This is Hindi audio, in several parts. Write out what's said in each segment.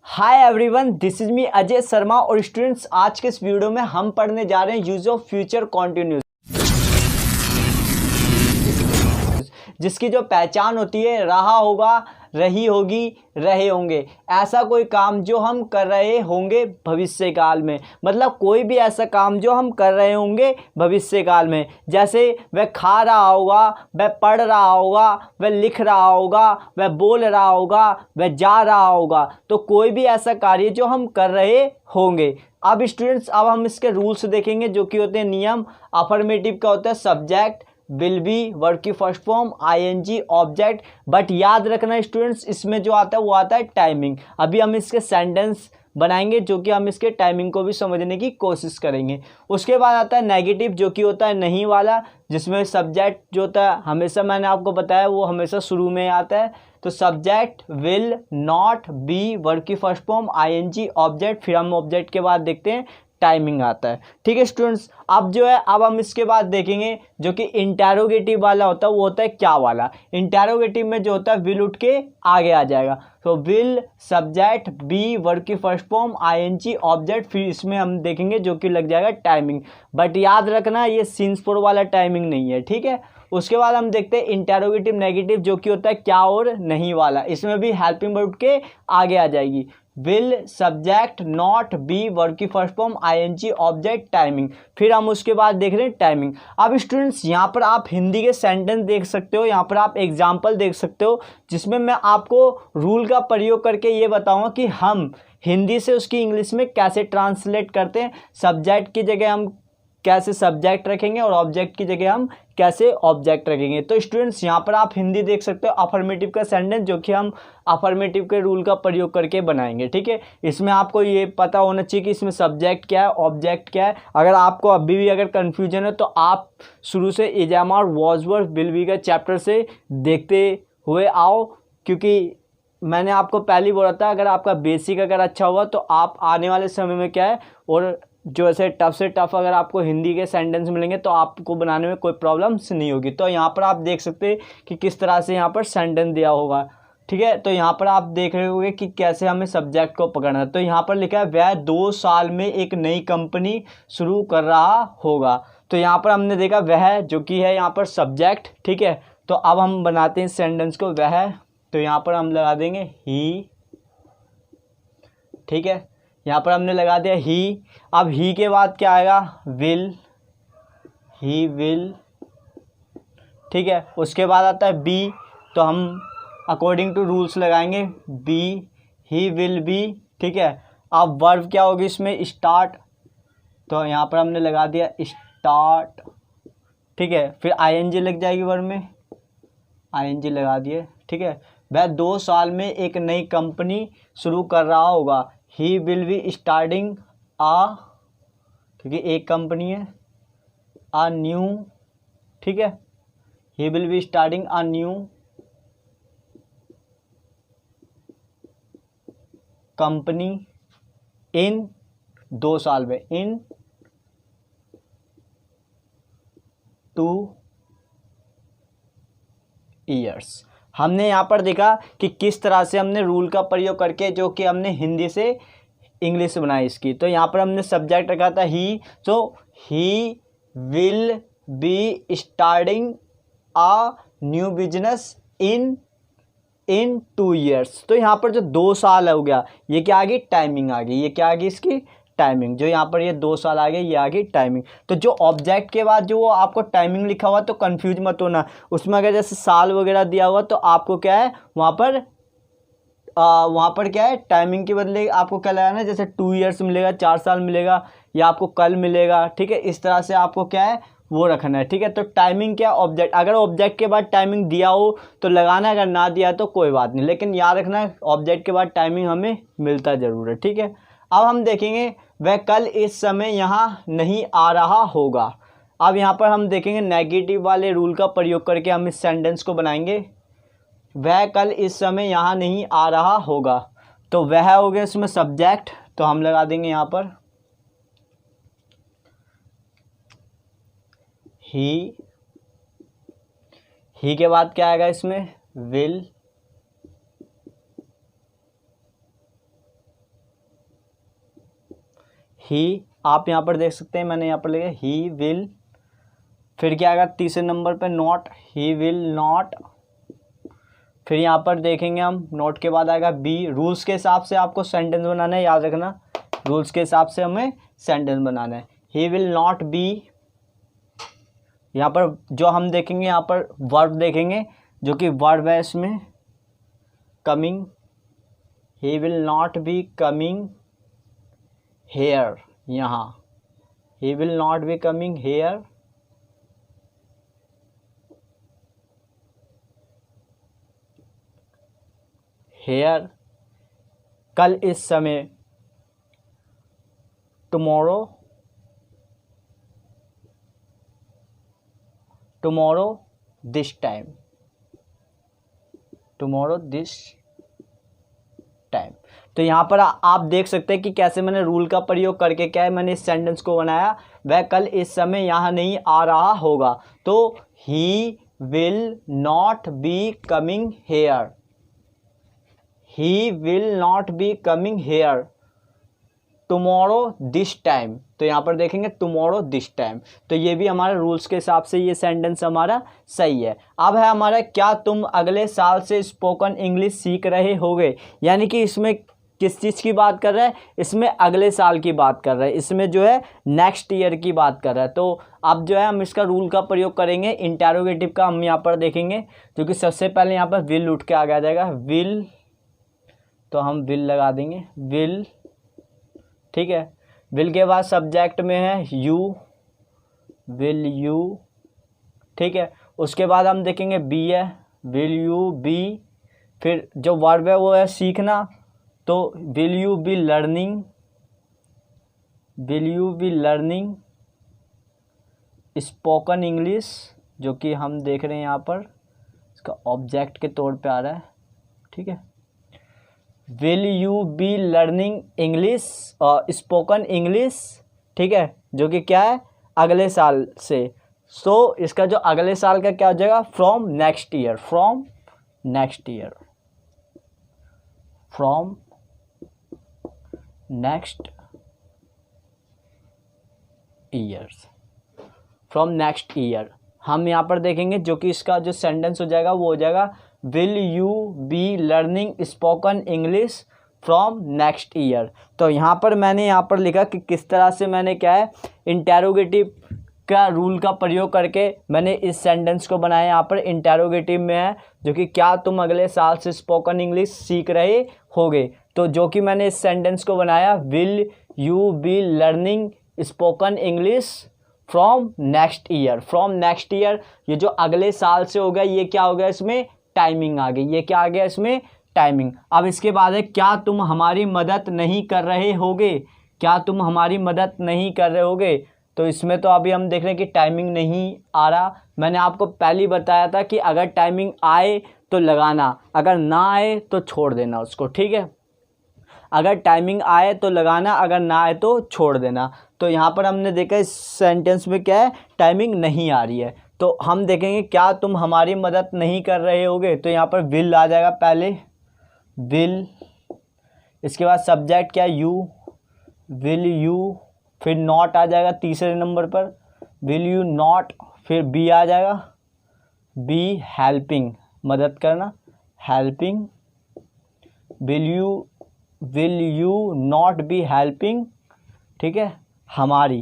Hi everyone, this is me Ajay Sharma और स्टूडेंट्स, आज के इस वीडियो में हम पढ़ने जा रहे हैं यूज ऑफ फ्यूचर कॉन्टिन्यूस, जिसकी जो पहचान होती है रहा होगा, रही होगी, रहे होंगे। ऐसा कोई काम जो हम कर रहे होंगे भविष्य काल में, मतलब कोई भी ऐसा काम जो हम कर रहे होंगे भविष्य काल में, जैसे वह खा रहा होगा, वह पढ़ रहा होगा, वह लिख रहा होगा, वह बोल रहा होगा, वह जा रहा होगा। तो कोई भी ऐसा कार्य जो हम कर रहे होंगे। अब स्टूडेंट्स, अब हम इसके रूल्स देखेंगे जो कि होते हैं नियम। अफर्मेटिव का होता है सब्जेक्ट, विल बी, वर्ब की first form, ING, object. But याद रखना स्टूडेंट्स, इसमें जो आता है वो आता है टाइमिंग। अभी हम इसके सेंटेंस बनाएंगे जो कि हम इसके टाइमिंग को भी समझने की कोशिश करेंगे। उसके बाद आता है नेगेटिव, जो कि होता है नहीं वाला, जिसमें सब्जेक्ट जो होता है हमेशा, मैंने आपको बताया, वो हमेशा शुरू में आता है। तो subject, will, not, be, verb की फर्स्ट फॉर्म, आईएनजी, ऑब्जेक्ट। फिर हम ऑब्जेक्ट के बाद देखते हैं टाइमिंग आता है। ठीक है स्टूडेंट्स, अब जो है अब हम इसके बाद देखेंगे जो कि इंटेरोगेटिव वाला होता है, वो होता है क्या वाला। इंटेरोगेटिव में जो होता है विल उठ के आगे आ जाएगा। तो विल, सब्जेक्ट, बी, वर्ब की फर्स्ट फॉर्म, आईएनजी, ऑब्जेक्ट। फिर इसमें हम देखेंगे जो कि लग जाएगा टाइमिंग। बट याद रखना ये सिंस फोर वाला टाइमिंग नहीं है, ठीक है। उसके बाद हम देखते हैं इंटेरोगेटिव नेगेटिव, जो कि होता है क्या और नहीं वाला। इसमें भी हेल्पिंग वर्ब के आगे आ जाएगी। Will, subject, not, be, verb की first form, ING, object, timing. फिर हम उसके बाद देख रहे हैं टाइमिंग। अब स्टूडेंट्स, यहाँ पर आप हिंदी के सेंटेंस देख सकते हो, यहाँ पर आप एग्जाम्पल देख सकते हो, जिसमें मैं आपको रूल का प्रयोग करके ये बताऊंगा कि हम हिंदी से उसकी इंग्लिश में कैसे ट्रांसलेट करते हैं। सब्जेक्ट की जगह हम कैसे सब्जेक्ट रखेंगे और ऑब्जेक्ट की जगह हम कैसे ऑब्जेक्ट रखेंगे। तो स्टूडेंट्स, यहाँ पर आप हिंदी देख सकते हो अफर्मेटिव का सेंटेंस, जो कि हम अफर्मेटिव के रूल का प्रयोग करके बनाएंगे। ठीक है, इसमें आपको ये पता होना चाहिए कि इसमें सब्जेक्ट क्या है, ऑब्जेक्ट क्या है। अगर आपको अभी भी अगर कन्फ्यूजन है तो आप शुरू से इजामा और वॉजवर्थ विल बी का चैप्टर से देखते हुए आओ, क्योंकि मैंने आपको पहले ही बोला था, अगर आपका बेसिक अगर अच्छा हुआ तो आप आने वाले समय में क्या है, और जो ऐसे टफ से टफ अगर आपको हिंदी के सेंटेंस मिलेंगे तो आपको बनाने में कोई प्रॉब्लम्स नहीं होगी। तो यहाँ पर आप देख सकते हैं कि किस तरह से यहाँ पर सेंटेंस दिया होगा। ठीक है, तो यहाँ पर आप देख रहे होंगे कि कैसे हमें सब्जेक्ट को पकड़ना है। तो यहाँ पर लिखा है वह 2 साल में एक नई कंपनी शुरू कर रहा होगा। तो यहाँ पर हमने देखा वह, जो कि है यहाँ पर सब्जेक्ट। ठीक है, तो अब हम बनाते हैं सेंटेंस को वह। तो यहाँ पर हम लगा देंगे ही। ठीक है, यहाँ पर हमने लगा दिया ही। अब ही के बाद क्या आएगा, विल, ही विल। ठीक है, उसके बाद आता है बी, तो हम अकॉर्डिंग टू रूल्स लगाएंगे बी, ही विल बी। ठीक है, अब वर्ब क्या होगी इसमें, स्टार्ट, तो यहाँ पर हमने लगा दिया स्टार्ट। ठीक है, फिर आईएनजी लग जाएगी वर्ब में, आईएनजी लगा दिए। ठीक है, वह 2 साल में एक नई कंपनी शुरू कर रहा होगा। He will be starting a, क्योंकि एक कंपनी है, आ न्यू। ठीक है, he will be starting a new company in 2 साल में, इन 2 ईयर्स। हमने यहाँ पर देखा कि किस तरह से हमने रूल का प्रयोग करके, जो कि हमने हिंदी से इंग्लिश बनाई इसकी। तो यहाँ पर हमने सब्जेक्ट रखा था ही, तो he will be starting a new business in 2 years. तो यहाँ पर जो 2 साल हो गया, ये क्या आ गई, टाइमिंग आ गई। ये क्या आ गई इसकी, टाइमिंग। जो यहाँ पर ये 2 साल आ गए, ये आ गई टाइमिंग। तो जो ऑब्जेक्ट के बाद जो वो आपको टाइमिंग लिखा हुआ, तो कंफ्यूज मत होना। उसमें अगर जैसे साल वगैरह दिया हुआ तो आपको क्या है वहाँ पर क्या है, टाइमिंग के बदले आपको क्या लगाना है, जैसे 2 ईयर्स मिलेगा, 4 साल मिलेगा, या आपको कल मिलेगा। ठीक है, इस तरह से आपको क्या है वो रखना है। ठीक है, तो टाइमिंग क्या, ऑब्जेक्ट। अगर ऑब्जेक्ट के बाद टाइमिंग दिया हो तो लगाना, अगर ना दिया तो कोई बात नहीं, लेकिन याद रखना ऑब्जेक्ट के बाद टाइमिंग हमें मिलता जरूर है। ठीक है, अब हम देखेंगे वह कल इस समय यहाँ नहीं आ रहा होगा। अब यहाँ पर हम देखेंगे नेगेटिव वाले रूल का प्रयोग करके हम इस सेंटेंस को बनाएंगे। वह कल इस समय यहाँ नहीं आ रहा होगा, तो वह हो गया इसमें सब्जेक्ट, तो हम लगा देंगे यहाँ पर ही के बाद क्या आएगा, इसमें विल, ही, आप यहाँ पर देख सकते हैं मैंने यहाँ पर लिखा ही विल, फिर क्या आएगा तीसरे नंबर पे नॉट, ही विल नॉट, फिर यहाँ पर देखेंगे हम नॉट के बाद आएगा बी। रूल्स के हिसाब से आपको सेंटेंस बनाना है, याद रखना, रूल्स के हिसाब से हमें सेंटेंस बनाना है। ही विल नॉट बी, यहाँ पर जो हम देखेंगे यहाँ पर वर्ब देखेंगे जो कि वर्ब है इसमें coming, he will not be coming here, यहाँ he will not be coming here, here कल इस समय, tomorrow, tomorrow this time, tomorrow this time. तो यहाँ पर आप देख सकते हैं कि कैसे मैंने रूल का प्रयोग करके क्या है मैंने इस सेंटेंस को बनाया, वह कल इस समय यहाँ नहीं आ रहा होगा। तो he will not be coming hair, he will not be coming hair tomorrow this time. तो यहाँ पर देखेंगे टुमारो दिस टाइम, तो ये भी हमारे रूल्स के हिसाब से ये सेंटेंस हमारा सही है। अब है हमारा क्या तुम अगले साल से स्पोकन इंग्लिश सीख रहे होगे, यानी कि इसमें किस चीज़ की बात कर रहा है, इसमें अगले साल की बात कर रहा है, इसमें जो है नेक्स्ट ईयर की बात कर रहा है। तो अब जो है हम इसका रूल का प्रयोग करेंगे, इंटेरोगेटिव का हम यहाँ पर देखेंगे, क्योंकि सबसे पहले यहाँ पर विल उठ के आ जाएगा, विल, तो हम विल लगा देंगे, विल, ठीक है। विल के बाद सब्जेक्ट में है यू, विल यू, ठीक है। उसके बाद हम देखेंगे बी है, विल यू बी, फिर जो वर्ब है वो है सीखना, तो will you be learning, will you be learning spoken English, जो कि हम देख रहे हैं यहाँ पर इसका ऑब्जेक्ट के तौर पे आ रहा है, ठीक है। Will you be learning English spoken English, ठीक है, जो कि क्या है अगले साल से। सो इसका जो अगले साल का क्या हो जाएगा, from next year, from next year, from next years, from next year. हम यहाँ पर देखेंगे जो कि इसका जो सेंटेंस हो जाएगा वो हो जाएगा will you be learning spoken English from next year. तो यहाँ पर मैंने यहाँ पर लिखा कि किस तरह से मैंने क्या है इंटेरोगेटिव का रूल का प्रयोग करके मैंने इस सेंटेंस को बनाया। यहाँ पर इंटेरोगेटिव में है जो कि क्या तुम अगले साल से स्पोकन इंग्लिश सीख रहे होगे। तो जो कि मैंने इस सेंटेंस को बनाया, will you be learning spoken English from next year, from next year, ये जो अगले साल से हो गया, ये क्या हो गया इसमें टाइमिंग आ गई, ये क्या आ गया इसमें टाइमिंग। अब इसके बाद है क्या तुम हमारी मदद नहीं कर रहे होगे, क्या तुम हमारी मदद नहीं कर रहे होगे। तो इसमें तो अभी हम देख रहे हैं कि टाइमिंग नहीं आ रहा। मैंने आपको पहले ही बताया था कि अगर टाइमिंग आए तो लगाना, अगर ना आए तो छोड़ देना उसको, ठीक है। अगर टाइमिंग आए तो लगाना, अगर ना आए तो छोड़ देना। तो यहाँ पर हमने देखा इस सेंटेंस में क्या है, टाइमिंग नहीं आ रही है। तो हम देखेंगे क्या तुम हमारी मदद नहीं कर रहे होगे, तो यहाँ पर विल आ जाएगा पहले, विल, इसके बाद सब्जेक्ट क्या, यू, विल यू, फिर नॉट आ जाएगा तीसरे नंबर पर, विल यू नॉट, फिर बी आ जाएगा, बी हेल्पिंग, मदद करना, helping, will you not be helping, ठीक है, हमारी,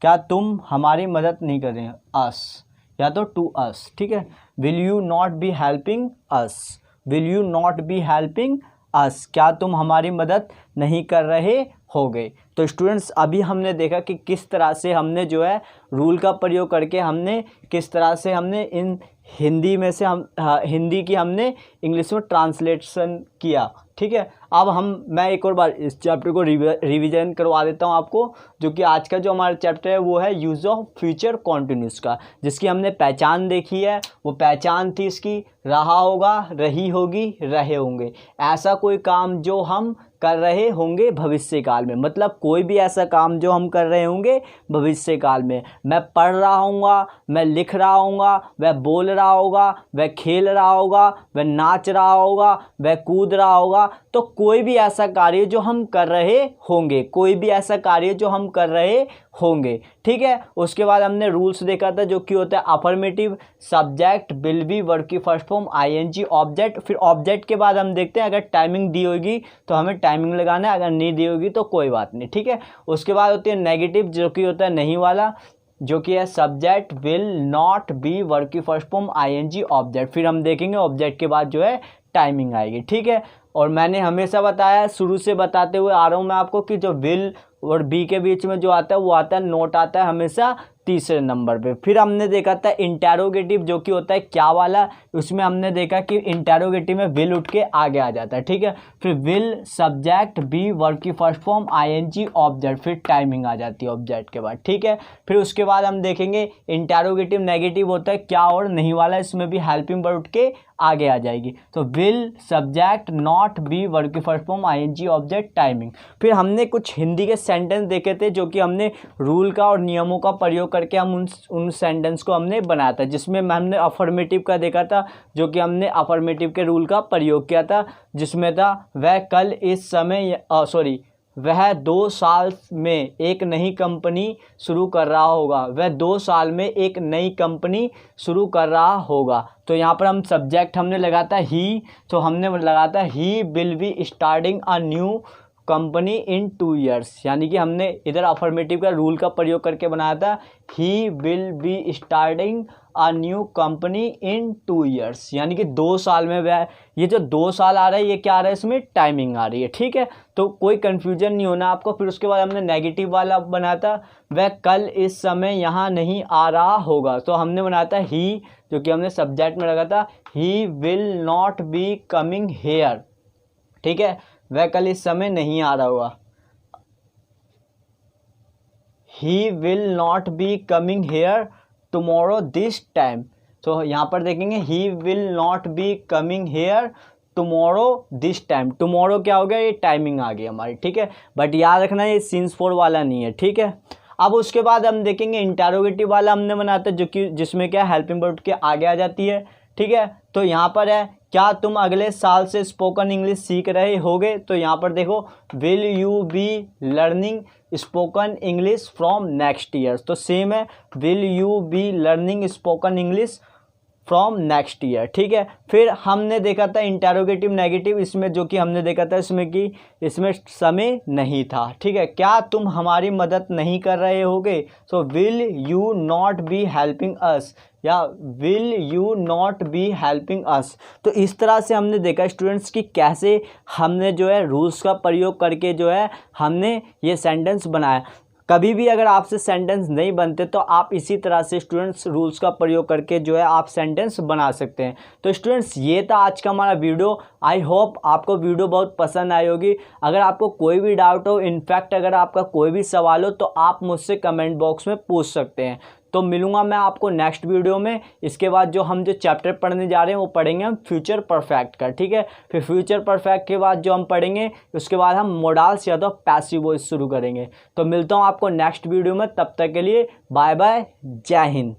क्या तुम हमारी मदद नहीं कर रहे हैं, अस, या तो टू अस, ठीक है। Will you not be helping us, will you not be helping अस, क्या तुम हमारी मदद नहीं कर रहे होगे। तो स्टूडेंट्स अभी हमने देखा कि किस तरह से हमने जो है रूल का प्रयोग करके हमने किस तरह से हमने इन हिंदी में से हम हिंदी की हमने इंग्लिश में ट्रांसलेशन किया, ठीक है। अब मैं एक और बार इस चैप्टर को रिवीजन करवा देता हूँ आपको, जो कि आज का जो हमारा चैप्टर है वो है यूज़ ऑफ फ्यूचर कॉन्टिन्यूस का, जिसकी हमने पहचान देखी है। वो पहचान थी इसकी, रहा होगा, रही होगी, रहे होंगे। ऐसा कोई काम जो हम कर रहे होंगे भविष्य काल में। मतलब कोई भी ऐसा काम जो हम कर रहे होंगे भविष्य काल में, मैं पढ़ रहा हूँगा, मैं लिख रहा हूँगा, वह बोल रहा होगा, वह खेल रहा होगा, वह नाच रहा होगा, वह कूद रहा होगा। तो कोई भी ऐसा कार्य जो हम कर रहे होंगे, कोई भी ऐसा कार्य जो हम कर रहे होंगे, ठीक है। उसके बाद हमने रूल्स देखा था जो कि होता है affirmative, subject, will be, verb की फर्स्ट फॉर्म, आईएनजी, ऑब्जेक्ट। फिर ऑब्जेक्ट के बाद हम देखते हैं अगर टाइमिंग दी होगी तो हमें टाइमिंग लगाना है, अगर नहीं दी होगी तो कोई बात नहीं, ठीक है। उसके बाद होती है नेगेटिव जो कि होता है नहीं वाला, जो कि है subject, will, not, be, verb की फर्स्ट फॉर्म, आईएनजी, ऑब्जेक्ट। फिर हम देखेंगे ऑब्जेक्ट के बाद जो है टाइमिंग आएगी, ठीक है। और मैंने हमेशा बताया, शुरू से बताते हुए आ रहा हूँ मैं आपको कि जो विल और बी के बीच में जो आता है वो आता है नोट, आता है हमेशा तीसरे नंबर पे। फिर हमने देखा था इंटेरोगेटिव जो कि होता है क्या वाला, उसमें हमने देखा कि इंटेरोगेटिव में विल उठ के आगे आ जाता है, ठीक है। फिर विल, सब्जेक्ट, बी, वर्ब की फर्स्ट फॉर्म, आईएनजी, ऑब्जेक्ट, फिर टाइमिंग आ जाती है ऑब्जेक्ट के बाद, ठीक है। फिर उसके बाद हम देखेंगे इंटेरोगेटिव नेगेटिव होता है क्या और नहीं वाला, इसमें भी हेल्पिंग वर्ब उठ के आगे आ जाएगी। तो will, subject, not, be, verb की first form, ING, object, timing. फिर हमने कुछ हिंदी के सेंटेंस देखे थे जो कि हमने रूल का और नियमों का प्रयोग करके हम उन सेंटेंस को हमने बनाया था, जिसमें हमने अफर्मेटिव का देखा था जो कि हमने अफर्मेटिव के रूल का प्रयोग किया था, जिसमें था वह कल इस समय वह 2 साल में एक नई कंपनी शुरू कर रहा होगा, वह 2 साल में एक नई कंपनी शुरू कर रहा होगा। तो यहाँ पर हम सब्जेक्ट हमने लगाता ही, तो हमने लगाता ही will be starting a new company in 2 years, यानी कि हमने इधर अफर्मेटिव का रूल का प्रयोग करके बनाया था ही will be starting a new company in 2 years, यानी कि 2 साल में वह, ये जो 2 साल आ रहा है ये क्या आ रहा है, इसमें टाइमिंग आ रही है, ठीक है। तो कोई कंफ्यूजन नहीं होना आपको। फिर उसके बाद हमने नेगेटिव वाला बनाया था वह कल इस समय यहाँ नहीं आ रहा होगा, तो हमने बनाया था ही, जो कि हमने सब्जेक्ट में लगा था ही will not be coming hair, ठीक है, वह कल इस समय नहीं आ रहा होगा। He will not be coming hair tomorrow this time, तो यहाँ पर देखेंगे ही will not be coming hair tomorrow this time. Tomorrow क्या हो गया, ये टाइमिंग आ गई हमारी, ठीक है। बट याद रखना ये सिंस 4 वाला नहीं है, ठीक है। अब उसके बाद हम देखेंगे इंटेरोगेटिव वाला हमने बनाया था जो कि जिसमें क्या हेल्पिंग वर्ब के आगे आ जाती है, ठीक है। तो यहाँ पर है क्या तुम अगले साल से स्पोकन इंग्लिश सीख रहे होगे, तो यहाँ पर देखो will you be learning spoken English from next year, तो सेम है will you be learning spoken English from next year, ठीक है। फिर हमने देखा था इंटेरोगेटिव नेगेटिव, इसमें जो कि हमने देखा था इसमें कि इसमें समय नहीं था, ठीक है। क्या तुम हमारी मदद नहीं कर रहे होगे, so will you not be helping us, या will you not be helping us. तो इस तरह से हमने देखा स्टूडेंट्स कि कैसे हमने जो है रूल्स का प्रयोग करके जो है हमने ये सेंटेंस बनाया। कभी भी अगर आपसे सेंटेंस नहीं बनते तो आप इसी तरह से स्टूडेंट्स रूल्स का प्रयोग करके जो है आप सेंटेंस बना सकते हैं। तो स्टूडेंट्स ये था आज का हमारा वीडियो। आई होप आपको वीडियो बहुत पसंद आई होगी। अगर आपको कोई भी डाउट हो, इनफैक्ट अगर आपका कोई भी सवाल हो तो आप मुझसे कमेंट बॉक्स में पूछ सकते हैं। तो मिलूंगा मैं आपको नेक्स्ट वीडियो में। इसके बाद जो हम जो चैप्टर पढ़ने जा रहे हैं वो पढ़ेंगे हम फ्यूचर परफेक्ट का, ठीक है। फिर फ्यूचर परफेक्ट के बाद जो हम पढ़ेंगे उसके बाद हम मोडाल्स या तो पैसिव वॉइस शुरू करेंगे। तो मिलता हूँ आपको नेक्स्ट वीडियो में, तब तक के लिए बाय बाय, जय हिंद।